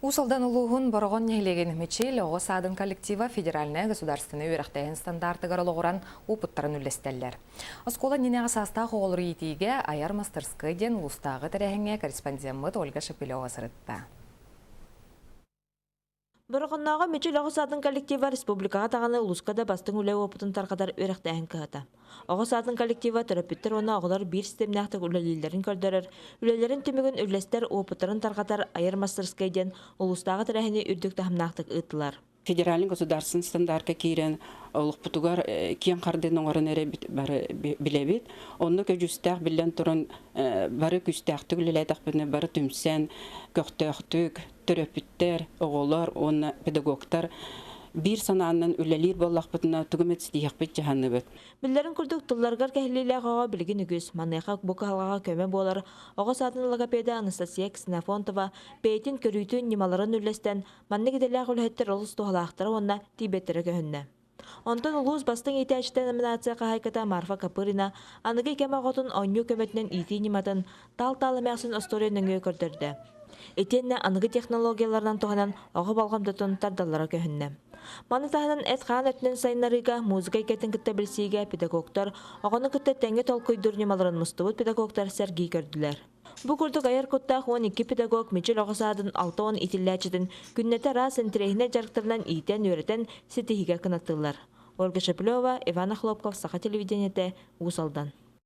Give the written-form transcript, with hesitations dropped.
Усалдан улуғын борғын нехлеген мечел оғы садын коллектива федеральная государственный үйрақтайын стандарты ғарылығыран опыттарын үлестеллер. Оскола ненеға састағы олыр етіге аяр мастерскайден ұлыстағы тәрәхіңе корреспондент Ольга Шапилева сырытта. Борғыннаға мечел оғы садын коллектива республикаға тағаны ұлысқада бастың үлі опытын тарқадар үйрақтайын кығыта. Оғы садын коллектива терапевттер оны оғылар бір системнақтық үлелерін көрдірір. Үлелерін түмігін үлестер опыттарын тарқатар аяр мастерскайден ұлыстағы тәрәхіне үрдік тахымнақтық ұтылар. Федеральный государственный стандартка кирен олух путугар кien қардың оңырын әрі білебет. Онны көжістәқ білден тұрын бары күстәқтік үлеләдіқ біні бары түмсен, көқтөқтік, терапевттер, оғылар, оны педагогтар bir sananın ülelер боллақ бұтына түгімет стияқ бет жағаны бөт. Білдерін күрдік тұлларғар кәхілілі ағаға білген үгіз, манайқа бұқа алғаға көмі болар, оға сатын логопеда Анастасия Ксенофонтова бейтін көрійтін немаларын үлестен, манны кеделі ағылхеттер олыс тұғалақтары онына тибеттері көхінні. Онтан ұлғыз бастың еті әчті номинацияға хайката Марфа Капырина, анығы кем ағытын оңю көметінен еті нематын тал-талы мәқсін осторияның көрдірді. Етенне анығы технологияларынан туғанан оғы балғамдатын тардалара көхінні. Маны тағынан әт қан өтінен сайынларыға музыка кәтін күтті білсейге педагогтар, оғаны күтті тәңге тол көйдір немаларын мұстыбыт педагогтар сәргей көрділер. Бұл күрдік аяр көттақ 12 педагог мечел оғысадың 6-10 итілләчідің күннеті ра сентрейхіне жарықтарынан ийтен өретен сетихиге кынаттылар. Ольга Шапилева, Ивана Хлопков, Саха телевидениеті, Усалдан.